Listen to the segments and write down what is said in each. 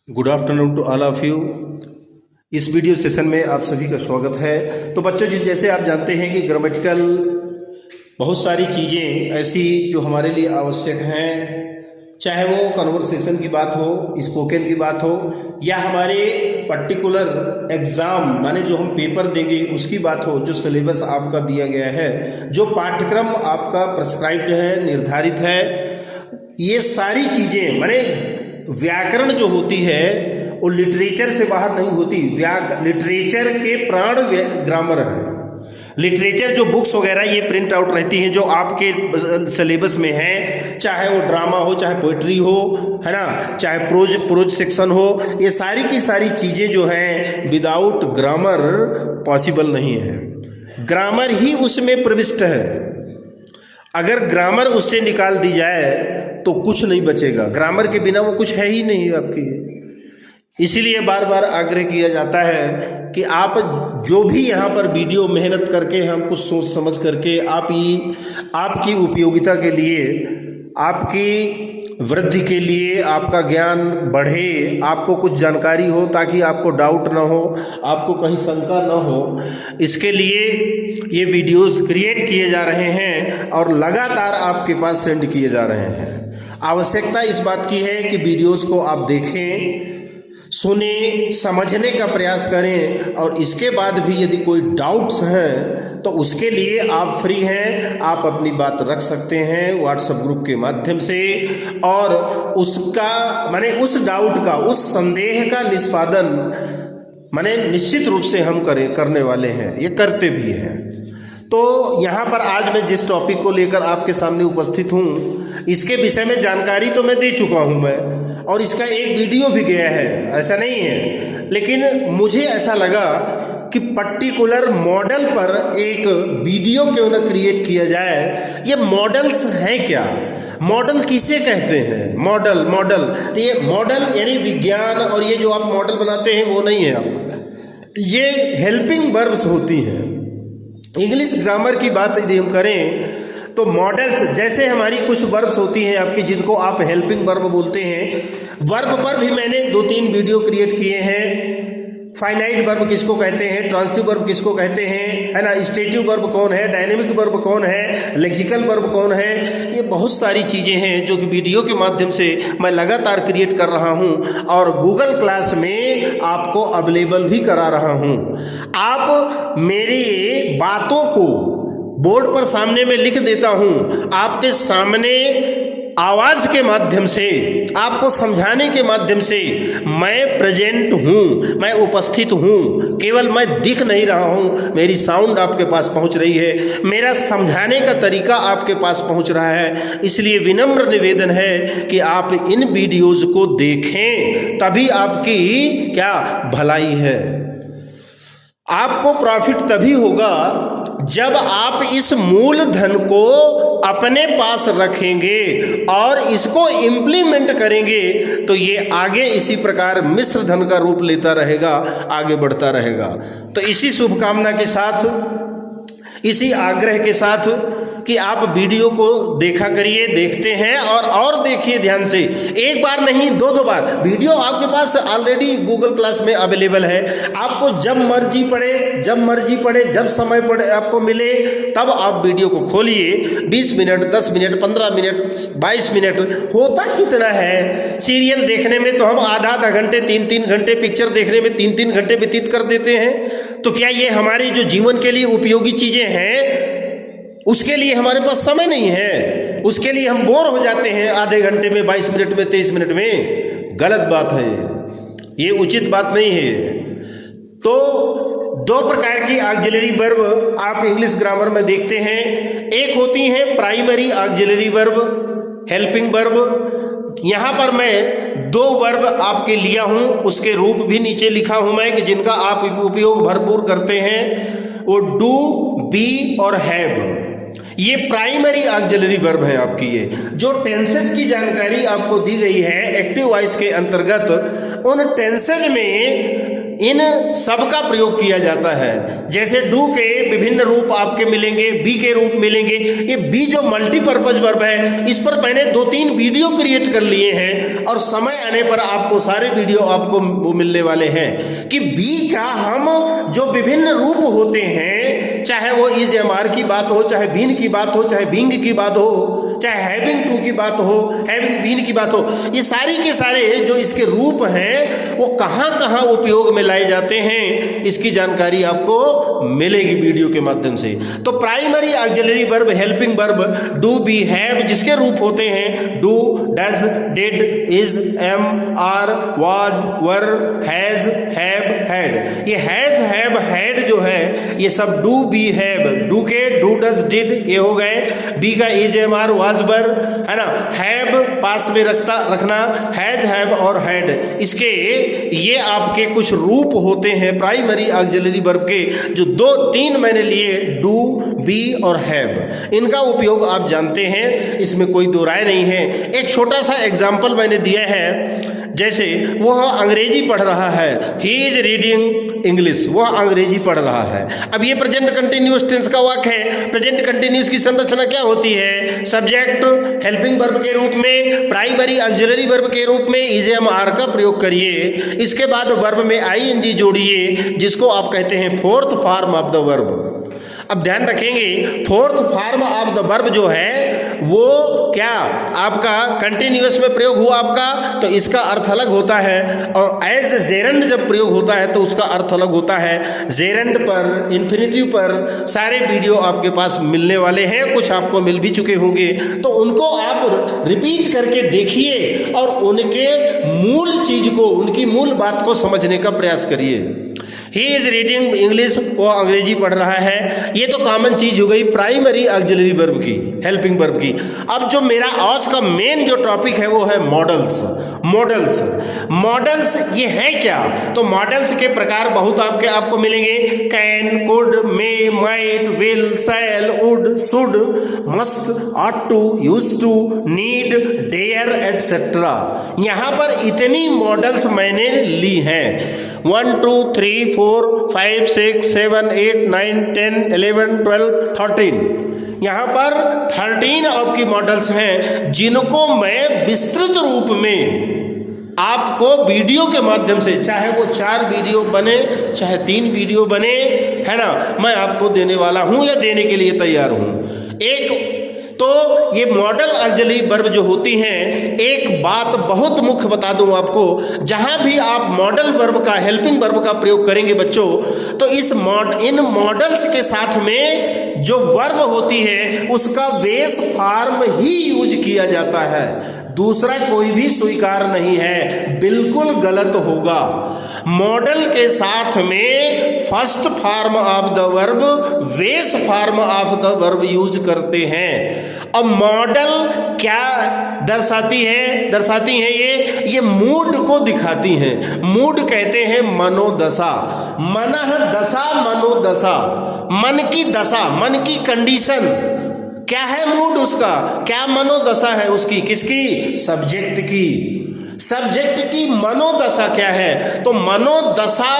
Good afternoon to all of you. इस video session में आप सभी का स्वागत है। तो बच्चों जैसे आप जानते हैं कि ग्रामेटिकल बहुत सारी चीज़ें ऐसी जो हमारे लिए आवश्यक हैं, चाहे वो कन्वर्सेशन की बात हो, स्पोकन की बात हो, या हमारे पर्टिकुलर एग्ज़ाम माने जो हम पेपर देंगे उसकी बात हो, जो सिलेबस आपका दिया गया है, जो पाठ्यक्रम आपका प्रिस्क्राइब्ड है, निर्धारित है, ये सारी चीज़ें माने व्याकरण जो होती है वो लिटरेचर से बाहर नहीं होती। लिटरेचर के प्राण ग्रामर है। लिटरेचर जो बुक्स वगैरह ये प्रिंट आउट रहती हैं जो आपके सिलेबस में है, चाहे वो ड्रामा हो, चाहे पोइट्री हो, है ना, चाहे प्रोज सेक्शन हो, ये सारी की सारी चीज़ें जो हैं विदाउट ग्रामर पॉसिबल नहीं है। ग्रामर ही उसमें प्रविष्ट है। अगर ग्रामर उससे निकाल दी जाए तो कुछ नहीं बचेगा। ग्रामर के बिना वो कुछ है ही नहीं आपकी। इसीलिए बार बार आग्रह किया जाता है कि आप जो भी यहाँ पर वीडियो मेहनत करके हम कुछ सोच समझ करके आपकी उपयोगिता के लिए, आपकी वृद्धि के लिए, आपका ज्ञान बढ़े, आपको कुछ जानकारी हो, ताकि आपको डाउट ना हो, आपको कहीं शंका ना हो, इसके लिए ये वीडियोस क्रिएट किए जा रहे हैं और लगातार आपके पास सेंड किए जा रहे हैं। आवश्यकता इस बात की है कि वीडियोस को आप देखें, सुने, समझने का प्रयास करें, और इसके बाद भी यदि कोई डाउट्स हैं तो उसके लिए आप फ्री हैं, आप अपनी बात रख सकते हैं व्हाट्सएप ग्रुप के माध्यम से, और उसका माने उस डाउट का, उस संदेह का निष्पादन माने निश्चित रूप से हम करने वाले हैं, ये करते भी हैं। तो यहाँ पर आज मैं जिस टॉपिक को लेकर आपके सामने उपस्थित हूँ, इसके विषय में जानकारी तो मैं दे चुका हूँ मैं, और इसका एक वीडियो भी गया है, ऐसा नहीं है, लेकिन मुझे ऐसा लगा कि पर्टिकुलर मॉडल पर एक वीडियो क्यों न क्रिएट किया जाए। ये मॉडल्स हैं क्या? मॉडल किसे कहते हैं? मॉडल तो ये मॉडल यानी विज्ञान, और ये जो आप मॉडल बनाते हैं वो नहीं है आपका, ये हेल्पिंग वर्ब्स होती हैं। इंग्लिश ग्रामर की बात यदि हम करें तो मॉडल्स, जैसे हमारी कुछ वर्ब्स होती हैं आपकी जिनको आप हेल्पिंग वर्ब बोलते हैं, वर्ब पर भी मैंने 2-3 वीडियो क्रिएट किए हैं। फाइनाइट वर्ब किसको कहते हैं, ट्रांजिटिव वर्ब किसको कहते हैं, है ना, स्टेटिव वर्ब कौन है, डायनेमिक वर्ब कौन है, लेक्सिकल वर्ब कौन है, ये बहुत सारी चीज़ें हैं जो कि वीडियो के माध्यम से मैं लगातार क्रिएट कर रहा हूं और गूगल क्लास में आपको अवेलेबल भी करा रहा हूं। आप मेरी बातों को बोर्ड पर सामने में लिख देता हूं, आपके सामने आवाज के माध्यम से, आपको समझाने के माध्यम से मैं प्रेजेंट हूं, मैं उपस्थित हूं। केवल मैं दिख नहीं रहा हूं, मेरी साउंड आपके पास पहुंच रही है, मेरा समझाने का तरीका आपके पास पहुंच रहा है। इसलिए विनम्र निवेदन है कि आप इन वीडियोज को देखें, तभी आपकी क्या भलाई है। आपको प्रॉफिट तभी होगा जब आप इस मूलधन को अपने पास रखेंगे और इसको इम्प्लीमेंट करेंगे, तो ये आगे इसी प्रकार मिश्र धन का रूप लेता रहेगा, आगे बढ़ता रहेगा। तो इसी शुभकामना के साथ, इसी आग्रह के साथ कि आप वीडियो को देखा करिए, देखते हैं और देखिए ध्यान से, एक बार नहीं 2-2 बार। वीडियो आपके पास ऑलरेडी गूगल क्लास में अवेलेबल है, आपको जब मर्जी पड़े, जब समय पड़े आपको मिले, तब आप वीडियो को खोलिए। 20 मिनट, 10 मिनट, 15 मिनट, 22 मिनट होता कितना है? सीरियल देखने में तो हम आधा घंटे, 3-3 घंटे, पिक्चर देखने में 3-3 घंटे व्यतीत कर देते हैं। तो क्या ये हमारी जो जीवन के लिए उपयोगी चीजें हैं, उसके लिए हमारे पास समय नहीं है? उसके लिए हम बोर हो जाते हैं आधे घंटे में, 22 मिनट में, 23 मिनट में? गलत बात है, ये उचित बात नहीं है। तो 2 प्रकार की ऑक्सिलरी वर्ब आप इंग्लिश ग्रामर में देखते हैं। एक होती है primary auxiliary verb, helping verb. यहाँ पर मैं 2 वर्ब आपके लिया हूँ, उसके रूप भी नीचे लिखा हूँ मैं, कि जिनका आप उपयोग भरपूर करते हैं। वो डू, बी और हैव, ये प्राइमरी ऑक्सिलरी वर्ब है आपकी। ये जो टेंसेस की जानकारी आपको दी गई है एक्टिव वॉइस के अंतर्गत, उन टेंसेस में इन सब का प्रयोग किया जाता है। जैसे डू के विभिन्न रूप आपके मिलेंगे, बी के रूप मिलेंगे। ये बी जो मल्टीपर्पज वर्ब है, इस पर मैंने 2-3 वीडियो क्रिएट कर लिए हैं और समय आने पर आपको सारे वीडियो आपको मिलने वाले हैं कि बी का हम जो विभिन्न रूप होते हैं, चाहे वो इज एम आर की बात हो, चाहे बीन की बात हो, चाहे बींग की बात हो, चाहे हैविंग टू की बात हो, हैविंग बीन की बात हो, ये सारी के सारे जो इसके रूप हैं वो कहाँ कहाँ उपयोग में लाए जाते हैं, इसकी जानकारी आपको मिलेगी वीडियो के माध्यम से। तो primary auxiliary verb, helping verb do, be, have, जिसके रूप होते हैं do, does, did, is, am, are, was, were, has, have, had. ये हैज, हैव, हैड जो है ये सब डू, बी, हैव, डू के डू, डज, डिड ये हो गए, बी का is, am, are, was, were, है ना, हैव पास में रखना, हैज, हैव और हैड, इसके ये आपके कुछ रूप होते हैं प्राइमरी ऑक्सिलरी वर्ब के, जो 2-3 मैंने लिए, डू, बी और हैव। इनका उपयोग आप जानते हैं, इसमें कोई दो राय नहीं है। एक छोटा सा एग्जाम्पल मैंने दिया है, जैसे वह अंग्रेजी पढ़ रहा है, ही इज रीडिंग इंग्लिश, वह अंग्रेजी पढ़ रहा है। अब ये प्रेजेंट कंटिन्यूअस टेंस का वाक्य है। प्रेजेंट कंटिन्यूअस की संरचना क्या होती है? सब्जेक्ट हेल्पिंग वर्ब के रूप में, प्राइमरी ऑक्सिलरी वर्ब के रूप में इज, एम, आर का प्रयोग करिए, इसके बाद वर्ब में आईएनजी जोड़िए, जिसको आप कहते हैं fourth form of the verb. अब ध्यान रखेंगे, fourth form of the verb जो है वो क्या आपका कंटिन्यूअस में प्रयोग हुआ आपका, तो इसका अर्थ अलग होता है, और एज जेरंड जब प्रयोग होता है तो उसका अर्थ अलग होता है। जेरंड पर, इन्फिनिटिव पर सारे वीडियो आपके पास मिलने वाले हैं, कुछ आपको मिल भी चुके होंगे, तो उनको आप रिपीट करके देखिए और उनके मूल चीज को, उनकी मूल बात को समझने का प्रयास करिए। ही इज रीडिंग इंग्लिश, वो अंग्रेजी पढ़ रहा है, ये तो कॉमन चीज हो गई प्राइमरी ऑक्सिलरी वर्ब की, हेल्पिंग वर्ब की। अब जो मेरा आज का मेन जो टॉपिक है वो है मॉडल्स। मॉडल्स, मॉडल्स ये है क्या? तो मॉडल्स के प्रकार बहुत आपको मिलेंगे, can, could, may, might, will, shall, would, should, must, ought to, use to, need, dare etcetera. यहाँ पर इतनी मॉडल्स मैंने ली हैं, 1 2 3 4 5 6 7 8 9 10 11 12 13, यहाँ पर 13 आपकी मॉडल्स हैं, जिनको मैं विस्तृत रूप में आपको वीडियो के माध्यम से, चाहे वो 4 वीडियो बने चाहे 3 वीडियो बने, है ना, मैं आपको देने वाला हूं या देने के लिए तैयार हूं। एक तो ये मॉडल ऑक्सिलरी वर्ब जो होती हैं, एक बात बहुत मुख्य बता दूं आपको, जहां भी आप मॉडल वर्ब का, हेल्पिंग वर्ब का प्रयोग करेंगे बच्चों, तो इन मॉडल्स के साथ में जो वर्ब होती है उसका बेस फॉर्म ही यूज किया जाता है, दूसरा कोई भी स्वीकार नहीं है, बिल्कुल गलत होगा। मॉडल के साथ में first form of the verb, base form of the verb use करते हैं। अब मॉडल क्या दर्शाती है ये मूड को दिखाती हैं। मूड कहते हैं मनोदशा, मनः दशा, मनोदशा, मन की दशा, मन की कंडीशन क्या है, मूड उसका क्या, मनोदशा है उसकी, किसकी? सब्जेक्ट की। सब्जेक्ट की मनोदशा क्या है? तो मनोदशा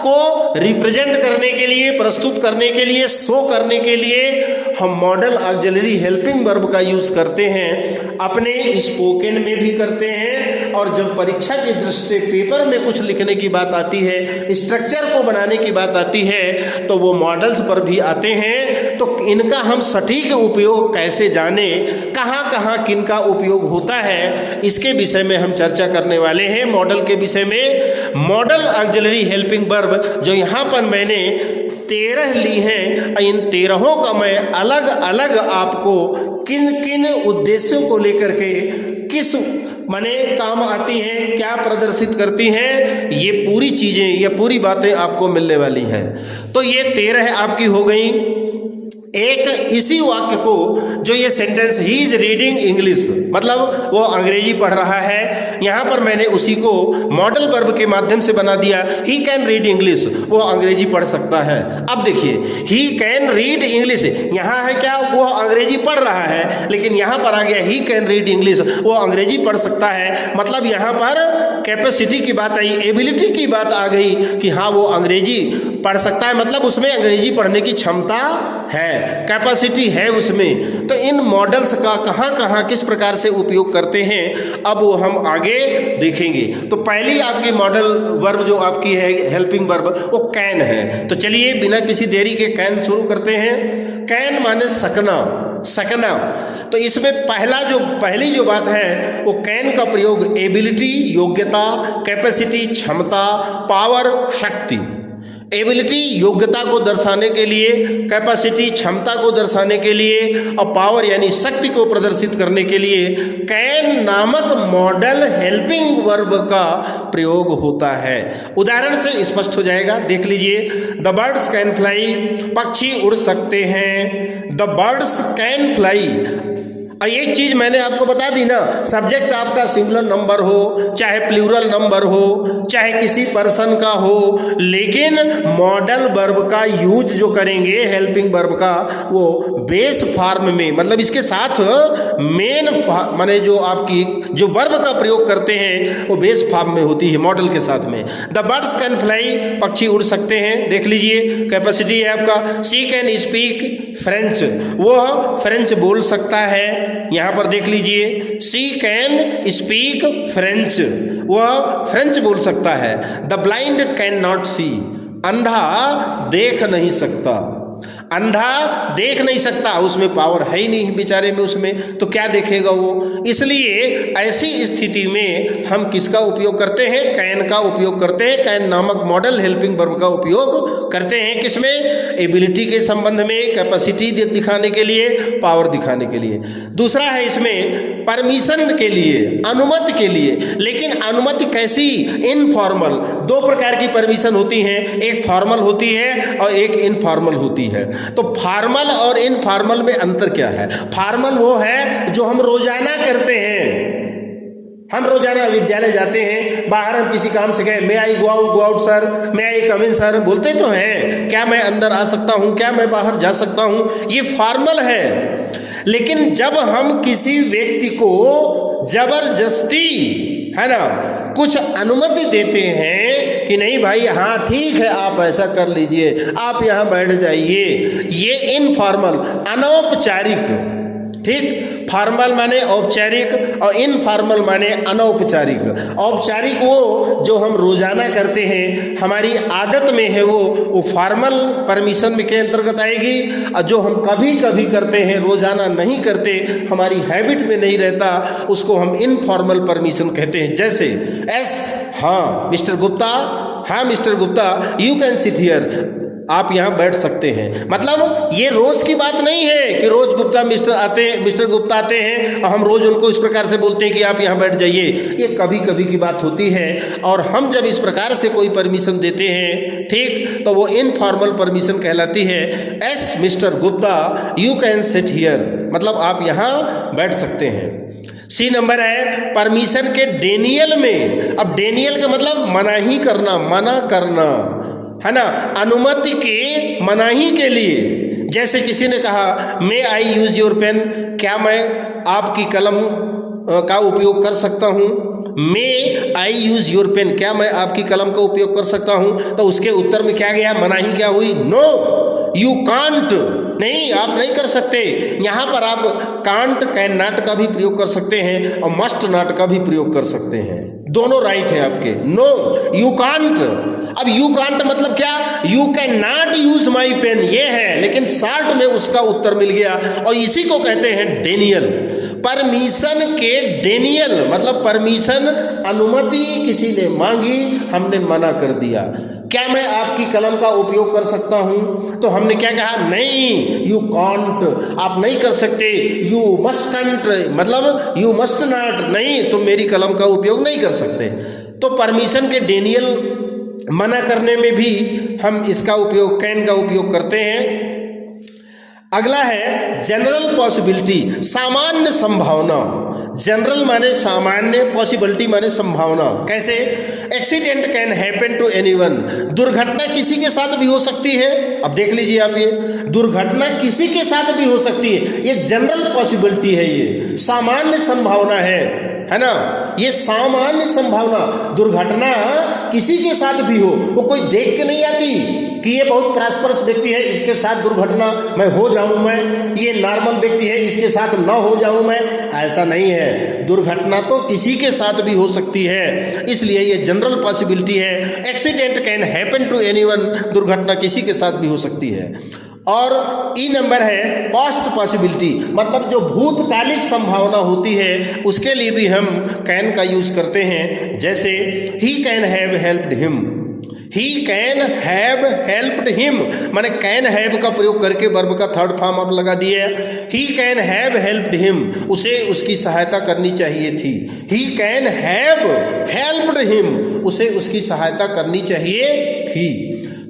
को रिप्रेजेंट करने के लिए, प्रस्तुत करने के लिए, शो करने के लिए हम मॉडल ऑक्सिलरी हेल्पिंग वर्ब का यूज करते हैं। अपने स्पोकन में भी करते हैं, और जब परीक्षा की दृष्टि से पेपर में कुछ लिखने की बात आती है, स्ट्रक्चर को बनाने की बात आती है, तो वो मॉडल्स पर भी आते हैं। तो इनका हम सटीक उपयोग कैसे जाने, कहाँ कहाँ किनका उपयोग होता है, इसके विषय में हम चर्चा करने वाले हैं। मॉडल के विषय में मॉडल ऑक्सिलरी हेल्पिंग वर्ब जो यहाँ पर मैंने 13 ली हैं, इन 13 का मैं अलग अलग आपको किन किन उद्देश्यों को लेकर के, किस माने काम आती हैं, क्या प्रदर्शित करती हैं, ये पूरी चीजें, ये पूरी बातें आपको मिलने वाली हैं। तो ये 13 आपकी हो गई। एक इसी वाक्य को, जो ये sentence he is reading English, मतलब वो अंग्रेजी पढ़ रहा है, यहाँ पर मैंने उसी को मॉडल वर्ब के माध्यम से बना दिया। ही कैन रीड इंग्लिश, वो अंग्रेजी पढ़ सकता है। अब देखिए, ही कैन रीड इंग्लिश, यहाँ है क्या, वो अंग्रेजी पढ़ रहा है, लेकिन यहाँ पर आ गया ही कैन रीड इंग्लिश, वो अंग्रेजी पढ़ सकता है। मतलब यहाँ पर कैपेसिटी की बात आई, एबिलिटी की बात आ गई कि हाँ वो अंग्रेजी पढ़ सकता है, मतलब उसमें अंग्रेजी पढ़ने की क्षमता है, कैपेसिटी है उसमें। तो इन मॉडल्स का कहाँ कहाँ किस प्रकार से उपयोग करते हैं, अब वो हम आगे देखेंगे। तो पहली आपकी मॉडल वर्ब जो आपकी है हेल्पिंग वर्ब, वो कैन है। तो चलिए बिना किसी देरी के कैन शुरू करते हैं। कैन माने सकना, सकना। तो इसमें पहली जो बात है वो कैन का प्रयोग एबिलिटी योग्यता, कैपेसिटी क्षमता, पावर शक्ति, एबिलिटी योग्यता को दर्शाने के लिए, कैपेसिटी क्षमता को दर्शाने के लिए और पावर यानी शक्ति को प्रदर्शित करने के लिए कैन नामक मॉडल हेल्पिंग वर्ब का प्रयोग होता है। उदाहरण से स्पष्ट हो जाएगा, देख लीजिए। द बर्ड्स कैन फ्लाई, पक्षी उड़ सकते हैं। The birds can fly. एक चीज मैंने आपको बता दी ना, सब्जेक्ट आपका सिंगुलर नंबर हो, चाहे प्लूरल नंबर हो, चाहे किसी पर्सन का हो, लेकिन मॉडल वर्ब का यूज जो करेंगे हेल्पिंग वर्ब का, वो बेस फॉर्म में, मतलब इसके साथ मेन माने जो आपकी जो वर्ब का प्रयोग करते हैं वो बेस फॉर्म में होती है मॉडल के साथ में। द बर्ड्स कैन फ्लाई, पक्षी उड़ सकते हैं। देख लीजिए, कैपेसिटी है आपका। शी कैन स्पीक फ्रेंच, वो फ्रेंच बोल सकता है। यहां पर देख लीजिए, शी कैन स्पीक फ्रेंच, वह फ्रेंच बोल सकता है। द ब्लाइंड कैन नॉट सी, अंधा देख नहीं सकता, अंधा देख नहीं सकता, उसमें पावर है ही नहीं बेचारे में, उसमें तो क्या देखेगा वो। इसलिए ऐसी स्थिति में हम किसका उपयोग करते हैं, कैन का उपयोग करते हैं। कैन नामक मॉडल हेल्पिंग वर्ब का उपयोग करते हैं किसमें, एबिलिटी के संबंध में, कैपेसिटी दिखाने के लिए, पावर दिखाने के लिए। दूसरा है इसमें परमिशन के लिए, अनुमति के लिए। लेकिन अनुमति कैसी, इनफॉर्मल। दो प्रकार की परमिशन होती हैं, एक फॉर्मल होती है और एक इनफॉर्मल होती है। तो फॉर्मल और इनफॉर्मल में अंतर क्या है। फॉर्मल वो है जो हम रोजाना करते हैं, हम रोजाना विद्यालय जाते हैं, बाहर हम किसी काम से गए, मे आई गो आउट सर, मे आई कम इन सर, बोलते तो हैं, क्या मैं अंदर आ सकता हूं, क्या मैं बाहर जा सकता हूं, ये फॉर्मल है। लेकिन जब हम किसी व्यक्ति को जबरदस्ती, है ना, कुछ अनुमति देते हैं कि नहीं भाई, हाँ ठीक है आप ऐसा कर लीजिए, आप यहाँ बैठ जाइए, ये इनफॉर्मल, अनौपचारिक। ठीक, फॉर्मल माने औपचारिक और इनफॉर्मल माने अनौपचारिक। औपचारिक वो जो हम रोजाना करते हैं, हमारी आदत में है, वो फॉर्मल परमिशन में के अंतर्गत आएगी। और जो हम कभी कभी करते हैं, रोजाना नहीं करते, हमारी हैबिट में नहीं रहता, उसको हम इनफॉर्मल परमिशन कहते हैं। जैसे हाँ मिस्टर गुप्ता, हाँ mister Gupta you can sit here, आप यहाँ बैठ सकते हैं। मतलब ये रोज की बात नहीं है कि रोज मिस्टर गुप्ता आते हैं और हम रोज उनको इस प्रकार से बोलते हैं कि आप यहाँ बैठ जाइए। ये कभी कभी की बात होती है। और हम जब इस प्रकार से कोई परमिशन देते हैं, ठीक, तो वो इनफॉर्मल परमिशन कहलाती है। S mister Gupta you can sit here, मतलब आप यहाँ बैठ सकते हैं। सी नंबर है परमिशन के डेनियल में। अब डेनियल का मतलब मनाही करना, मना करना, है ना, अनुमति के मनाही के लिए। जैसे किसी ने कहा मे आई यूज योर पेन, क्या मैं आपकी कलम का उपयोग कर सकता हूँ। मे आई यूज योर पेन, क्या मैं आपकी कलम का उपयोग कर सकता हूँ। तो उसके उत्तर में क्या गया, मनाही क्या हुई, नो यू कांट, नहीं आप नहीं कर सकते। यहाँ पर आप कांट, कैन नॉट का भी प्रयोग कर सकते हैं और मस्ट नॉट का भी प्रयोग कर सकते हैं, दोनों राइट है आपके। नो यू कांट, अब यू कांट मतलब क्या, you can not use my pen, ये है, लेकिन शॉर्ट में उसका उत्तर मिल गया और इसी को कहते हैं डेनियल। परमिशन के डेनियल मतलब परमिशन, अनुमति किसी ने मांगी, हमने मना कर दिया। क्या मैं आपकी कलम का उपयोग कर सकता हूं, तो हमने क्या कहा, नहीं यू कांट, आप नहीं कर सकते। यू मस्टंट मतलब यू मस्ट नॉट, नहीं तुम मेरी कलम का उपयोग नहीं कर सकते। तो परमिशन के डेनियल मना करने में भी हम इसका उपयोग, कैन का उपयोग करते हैं। अगला है जनरल पॉसिबिलिटी, सामान्य संभावना। जनरल माने सामान्य, पॉसिबिलिटी माने संभावना। कैसे? Accident can happen to anyone, दुर्घटना किसी के साथ भी हो सकती है। अब देख लीजिए आप, ये दुर्घटना किसी के साथ भी हो सकती है, ये जनरल पॉसिबिलिटी है, ये सामान्य संभावना है ना। ये सामान्य संभावना, दुर्घटना किसी के साथ भी हो, वो कोई देख के नहीं आती कि ये बहुत प्रॉस्परस व्यक्ति है, इसके साथ दुर्घटना मैं हो जाऊं, मैं ये नॉर्मल व्यक्ति है, इसके साथ ना हो जाऊं मैं, ऐसा नहीं है। दुर्घटना तो किसी के साथ भी हो सकती है, इसलिए ये जनरल पॉसिबिलिटी है। Accident can happen to anyone, दुर्घटना किसी के साथ भी हो सकती है। और ई नंबर है पास्ट पॉसिबिलिटी, मतलब जो भूतकालिक संभावना होती है उसके लिए भी हम कैन का यूज करते हैं। जैसे he can have helped him, he can have helped him, माने कैन हैव का प्रयोग करके वर्ब का थर्ड फॉर्म आप लगा दिए। He can have helped him, उसे उसकी सहायता करनी चाहिए थी। He can have helped him, उसे उसकी सहायता करनी चाहिए थी।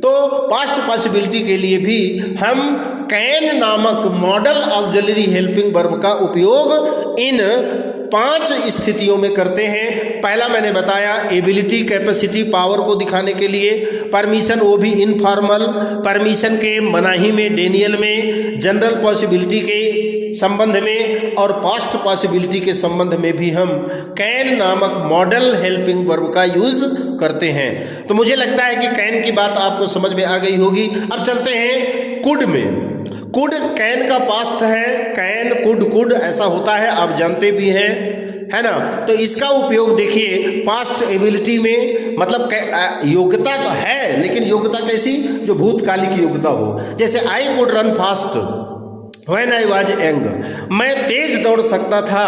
तो पास्ट पॉसिबिलिटी के लिए भी हम कैन नामक मॉडल ऑक्सिलरी हेल्पिंग वर्ब का उपयोग इन 5 स्थितियों में करते हैं। पहला मैंने बताया एबिलिटी, कैपेसिटी, पावर को दिखाने के लिए। परमिशन, वो भी इनफॉर्मल, परमिशन के मनाही में, डेनियल में, जनरल पॉसिबिलिटी के संबंध में और पास्ट पॉसिबिलिटी के संबंध में भी हम कैन नामक मॉडल हेल्पिंग वर्ब का यूज करते हैं। तो मुझे लगता है कि कैन की बात आपको समझ में आ गई होगी। अब चलते हैं कुड में। कुड कैन का पास्ट है, कैन कुड ऐसा होता है, आप जानते भी हैं, है ना। तो इसका उपयोग देखिए पास्ट एबिलिटी में, मतलब योग्यता तो है, लेकिन योग्यता कैसी? जो भूतकालिक योग्यता हो। जैसे I could run fast when I was young, मैं तेज दौड़ सकता था,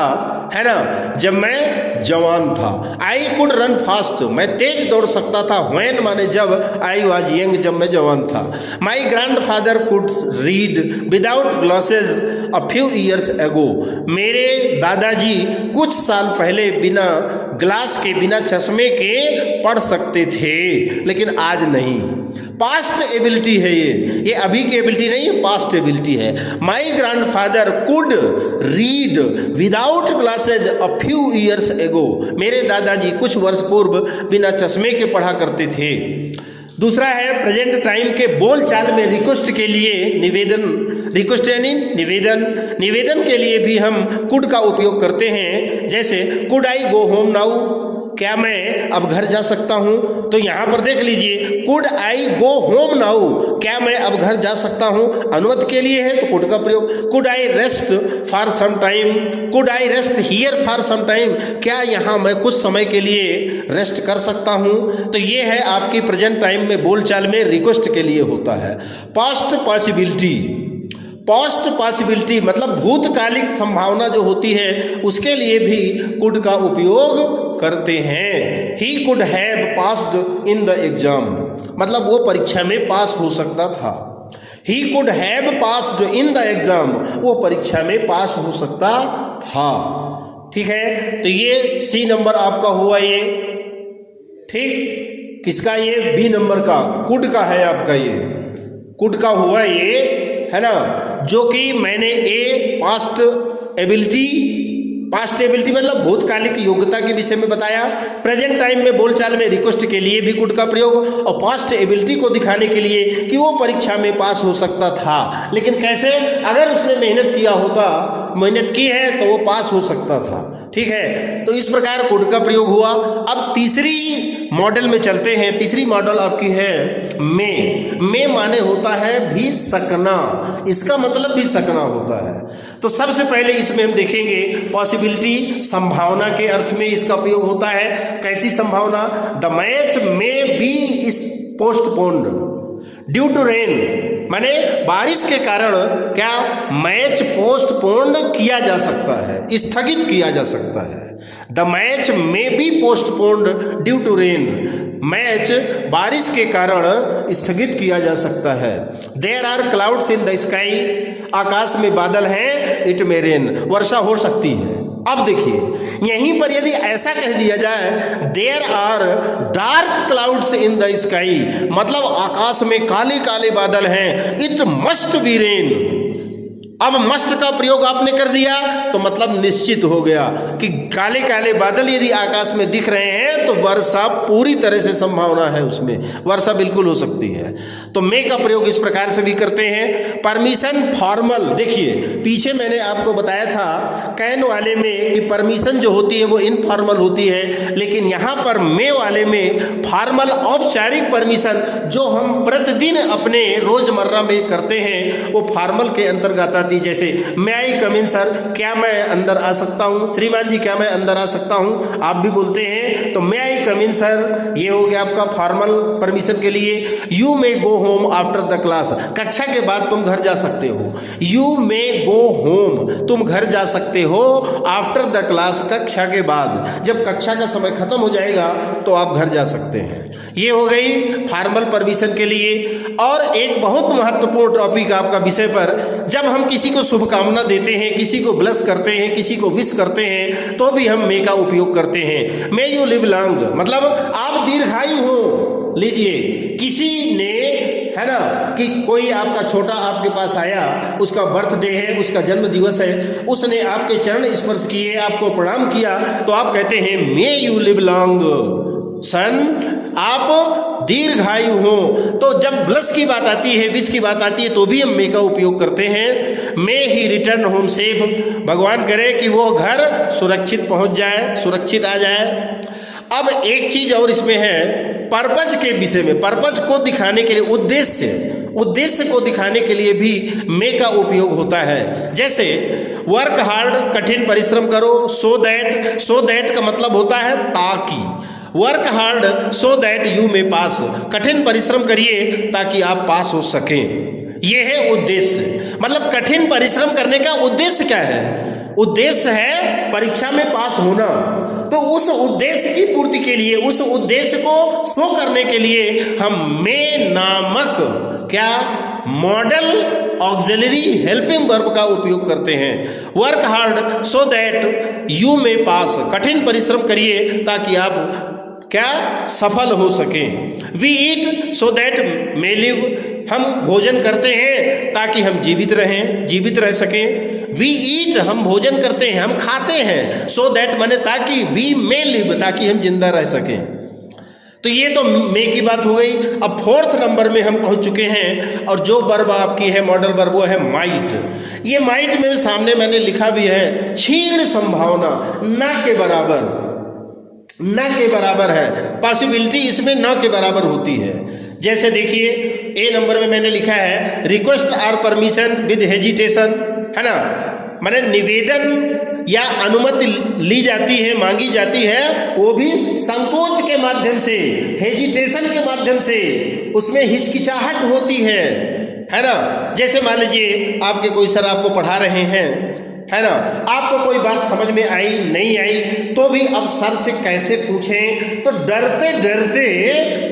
है ना, जब मैं जवान था। आई कुड रन फास्ट, मैं तेज दौड़ सकता था, व्हेन माने जब, आई वाज यंग जब मैं जवान था। माई grandfather could read without glasses a few years ago, मेरे दादाजी कुछ साल पहले बिना ग्लास के, बिना चश्मे के पढ़ सकते थे, लेकिन आज नहीं। पास्ट एबिलिटी है ये अभी की एबिलिटी नहीं है, पास्ट एबिलिटी है। माई grandfather could read without glasses a few years ago, मेरे दादाजी कुछ वर्ष पूर्व बिना चश्मे के पढ़ा करते थे। दूसरा है प्रेजेंट टाइम के बोल चाल में रिक्वेस्ट के लिए निवेदन, रिक्वेस्ट यानी निवेदन के लिए भी हम कुड का उपयोग करते हैं। जैसे could I go home now, क्या मैं अब घर जा सकता हूं? तो यहां पर देख लीजिए could I go home now, क्या मैं अब घर जा सकता हूं, अनुमति के लिए है तो कुड का प्रयोग। Could I rest for some time, could I rest here for some time, क्या यहां मैं कुछ समय के लिए रेस्ट कर सकता हूं? तो ये है आपकी प्रेजेंट टाइम में बोलचाल में रिक्वेस्ट के लिए होता है। पास्ट पॉसिबिलिटी मतलब भूतकालिक संभावना जो होती है उसके लिए भी कुड का उपयोग करते हैं। He could have passed in the exam, मतलब वो परीक्षा में पास हो सकता था। He could have passed in the exam, वो परीक्षा में पास हो सकता था। ठीक है, तो ये सी नंबर आपका हुआ ये। ठीक, किसका? ये बी नंबर का कुड का है आपका, ये कुड का हुआ ये, है ना, जो कि मैंने ए पास्ट एबिलिटी मतलब भूतकालिक योग्यता के विषय में बताया। प्रेजेंट टाइम में बोलचाल में रिक्वेस्ट के लिए भी कुड का प्रयोग, और पास्ट एबिलिटी को दिखाने के लिए कि वो परीक्षा में पास हो सकता था, लेकिन कैसे? अगर उसने मेहनत की है तो वो पास हो सकता था। ठीक है, तो इस प्रकार कुड का प्रयोग हुआ। अब तीसरी मॉडल में चलते हैं। तीसरी मॉडल आपकी है में माने होता है भी सकना, इसका मतलब भी सकना होता है। तो सबसे पहले इसमें हम देखेंगे पॉसिबिलिटी, संभावना के अर्थ में इसका प्रयोग होता है। कैसी संभावना? The match may be is postponed due to rain, माने बारिश के कारण क्या मैच पोस्टपोन्ड किया जा सकता है, स्थगित किया जा सकता है। The match may be postponed due to rain, match बारिश के कारण स्थगित किया जा सकता है। There are clouds in the sky, आकाश में बादल हैं, इट मे रेन, वर्षा हो सकती है। अब देखिए यहीं पर यदि ऐसा कह दिया जाए there are dark clouds in the sky, मतलब आकाश में काले काले बादल हैं, इट मस्ट बी रेन, अब मस्ट का प्रयोग आपने कर दिया तो मतलब निश्चित हो गया कि काले काले बादल यदि आकाश में दिख रहे हैं तो वर्षा पूरी तरह से संभावना है, उसमें वर्षा बिल्कुल हो सकती है। तो मे का प्रयोग इस प्रकार से भी करते हैं। परमिशन फॉर्मल, देखिए पीछे मैंने आपको बताया था कैन वाले में कि परमिशन जो होती है वो इनफॉर्मल होती है, लेकिन यहाँ पर मे वाले में फॉर्मल औपचारिक परमिशन जो हम प्रतिदिन अपने रोजमर्रा में करते हैं वो फॉर्मल के अंतर्गत आती। जैसे मैं आई कम इन सर, क्या मैं अंदर आ सकता हूँ, श्रीमान जी क्या मैं अंदर आ सकता हूँ, आप भी बोलते हैं तो मैं आई कम इन सर, ये हो गया आपका फॉर्मल परमिशन के लिए। You may go home after the class, कक्षा के बाद तुम घर जा सकते हो। यू मे गो होम, तुम घर जा सकते हो आफ्टर द क्लास, कक्षा के बाद, जब कक्षा का समय खत्म हो जाएगा तो आप घर जा सकते हैं। ये हो गई फॉर्मल परमिशन के लिए। और एक बहुत महत्वपूर्ण टॉपिक आपका विषय पर, जब हम किसी को शुभकामना देते हैं, किसी को ब्लेस करते हैं, किसी को विश करते हैं तो भी हम मे का उपयोग करते हैं। मे यू लिव लॉन्ग, मतलब आप दीर्घायु हो। लीजिए किसी ने, है ना, कि कोई आपका छोटा आपके पास आया, उसका बर्थडे है, उसका जन्म दिवस है, उसने आपके चरण स्पर्श किए, आपको प्रणाम किया, तो आप कहते हैं मे यू लिव लॉन्ग सन, आप दीर्घायु हो। तो जब ब्लस की बात आती है, विश की बात आती है तो भी हम मे का उपयोग करते हैं। मे ही रिटर्न होम सेफ, भगवान करे कि वो घर सुरक्षित पहुंच जाए, सुरक्षित आ जाए। अब एक चीज और इसमें है, पर्पज के विषय में, पर्पज को दिखाने के लिए, उद्देश्य को दिखाने के लिए भी मे का उपयोग होता है। जैसे वर्क हार्ड, कठिन परिश्रम करो, सो दैट का मतलब होता है ताकि, work hard so that you may pass, कठिन परिश्रम करिए ताकि आप पास हो सकें। यह है उद्देश्य, मतलब कठिन परिश्रम करने का उद्देश्य क्या है? उद्देश्य है परीक्षा में पास होना। तो उस उद्देश्य की पूर्ति के लिए, उस उद्देश्य को शो करने के लिए हम मे नामक क्या मॉडल ऑक्सिलरी हेल्पिंग वर्ब का उपयोग करते हैं। Work hard so that you may pass, कठिन परिश्रम करिए ताकि आप क्या सफल हो सके। We eat so that may live, हम भोजन करते हैं ताकि हम जीवित रह सकें। वी ईट, हम भोजन करते हैं, हम खाते हैं, सो दैट माने ताकि, वी मे लिव, ताकि हम जिंदा रह सकें। तो ये तो मे की बात हो गई। अब फोर्थ नंबर में हम पहुंच चुके हैं और जो वर्ब आपकी है मॉडल वर्ब वो है माइट। ये माइट में सामने मैंने लिखा भी है, क्षीण संभावना, ना के बराबर, न के बराबर है, पॉसिबिलिटी इसमें न के बराबर होती है। जैसे देखिए ए नंबर में मैंने लिखा है request or permission with hesitation, है ना, माने निवेदन या अनुमति ली जाती है, मांगी जाती है, वो भी संकोच के माध्यम से, हेजिटेशन के माध्यम से, उसमें हिचकिचाहट होती है ना। जैसे मान लीजिए आपके कोई सर आपको पढ़ा रहे हैं, है ना, आपको कोई बात समझ में आई नहीं आई तो भी अब सर से कैसे पूछें, तो डरते डरते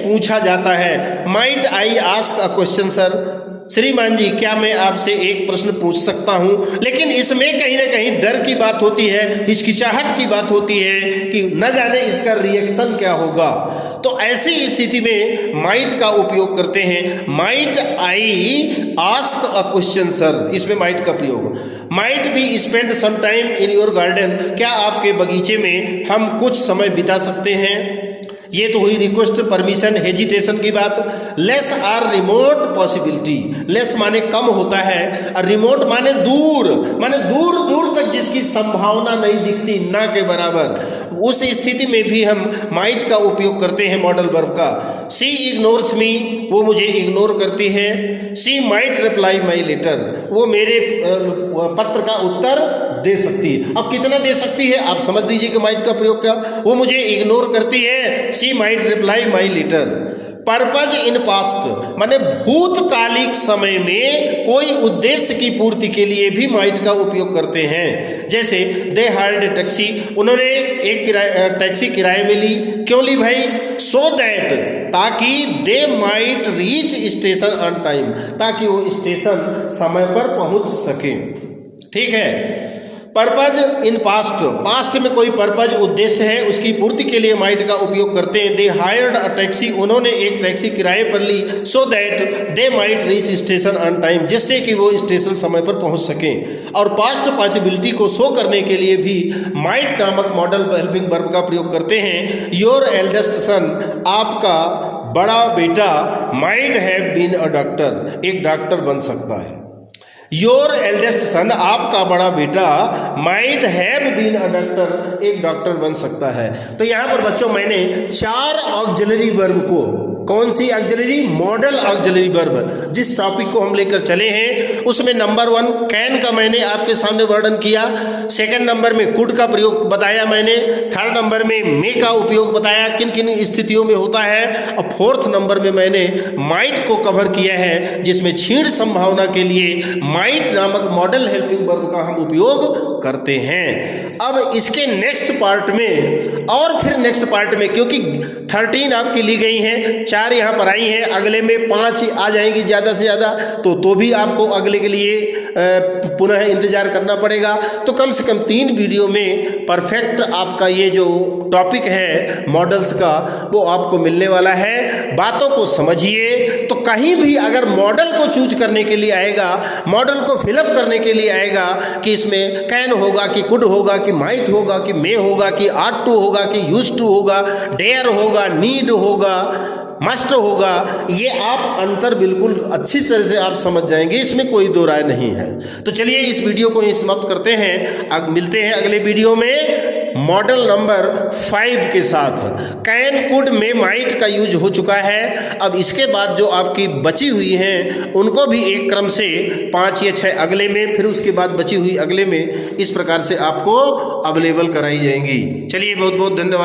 पूछा जाता है। Might I ask a question sir, श्रीमान जी क्या मैं आपसे एक प्रश्न पूछ सकता हूं। लेकिन इसमें कहीं ना कहीं डर की बात होती है, हिचकिचाहट की बात होती है कि न जाने इसका रिएक्शन क्या होगा। तो ऐसी स्थिति में माइट का उपयोग करते हैं। Might I ask a question sir, इसमें माइट का प्रयोग। Might be spend some time in your garden, क्या आपके बगीचे में हम कुछ समय बिता सकते हैं। ये तो हुई रिक्वेस्ट, परमिशन, हेजिटेशन की बात। Less or remote possibility, less माने कम होता है और रिमोट माने दूर दूर तक जिसकी संभावना नहीं दिखती, ना के बराबर। उस स्थिति में भी हम माइट का उपयोग करते हैं मॉडल वर्ब का। सी इग्नोर्स मी, वो मुझे इग्नोर करती है। She might reply my letter, वो मेरे पत्र का उत्तर दे सकती है। अब कितना दे सकती है आप समझ लीजिए कि माइट का प्रयोग क्या, वो मुझे इग्नोर करती है। She might reply my letter. Purpose in past माने भूतकालिक समय में कोई उद्देश्य की पूर्ति के लिए भी माइट का उपयोग करते हैं। जैसे दे हायर्ड टैक्सी, उन्होंने एक टैक्सी किराए में ली। क्यों ली भाई? सो दैट, ताकि दे might reach station on time, ताकि वो स्टेशन समय पर पहुंच सके। ठीक है, पर्पज इन पास्ट में कोई पर्पज उद्देश्य है उसकी पूर्ति के लिए माइट का उपयोग करते हैं। दे हायर्ड अ टैक्सी, उन्होंने एक टैक्सी किराए पर ली, so that they might reach station on time, जिससे कि वो स्टेशन समय पर पहुंच सकें। और पास्ट पॉसिबिलिटी को शो करने के लिए भी माइट नामक मॉडल हेल्पिंग वर्ब का प्रयोग करते हैं। योर एल्डेस्ट सन, आपका बड़ा बेटा, might have been a doctor, एक डॉक्टर बन सकता है। योर एल्डेस्ट सन, आपका बड़ा बेटा, might have been a doctor, एक डॉक्टर बन सकता है। तो यहाँ पर बच्चों मैंने 4 ऑक्सिलरी वर्ब को, कौन सी ऑक्सिलरी? मॉडल ऑक्सिलरी वर्ब, जिस टॉपिक को हम लेकर चले हैं उसमें नंबर 1 कैन का मैंने आपके सामने वर्णन किया, सेकंड नंबर में कुड का प्रयोग बताया मैंने, थर्ड नंबर में मे का उपयोग बताया किन किन स्थितियों में होता है, और फोर्थ नंबर में मैंने माइट को कवर किया है, जिसमें क्षीण संभावना के लिए माइट नामक मॉडल हेल्पिंग वर्ब का हम उपयोग करते हैं। अब इसके नेक्स्ट पार्ट में और फिर नेक्स्ट पार्ट में, क्योंकि 13 आपकी ली गई हैं, 4 यहाँ पर आई हैं, अगले में 5 आ जाएंगी ज़्यादा से ज़्यादा, तो भी आपको अगले के लिए पुनः इंतजार करना पड़ेगा। तो कम से कम 3 वीडियो में परफेक्ट आपका ये जो टॉपिक है मॉडल्स का वो आपको मिलने वाला है। बातों को समझिए। तो कहीं भी अगर मॉडल को चूज करने के लिए आएगा, मॉडल को फिलअप करने के लिए आएगा कि इसमें कैन होगा कि कुड होगा कि माइट होगा कि मे होगा कि आट टू होगा कि यूज टू होगा, डेयर होगा, नीड होगा, मस्ट होगा, ये आप अंतर बिल्कुल अच्छी तरह से आप समझ जाएंगे, इसमें कोई दो राय नहीं है। तो चलिए इस वीडियो को यहीं समाप्त करते हैं। अब मिलते हैं अगले वीडियो में मॉडल नंबर 5 के साथ। कैन, कुड, मे, माइट का यूज हो चुका है। अब इसके बाद जो आपकी बची हुई हैं उनको भी एक क्रम से 5 या 6 अगले में, फिर उसके बाद बची हुई अगले में, इस प्रकार से आपको अवेलेबल कराई जाएंगी। चलिए बहुत बहुत धन्यवाद।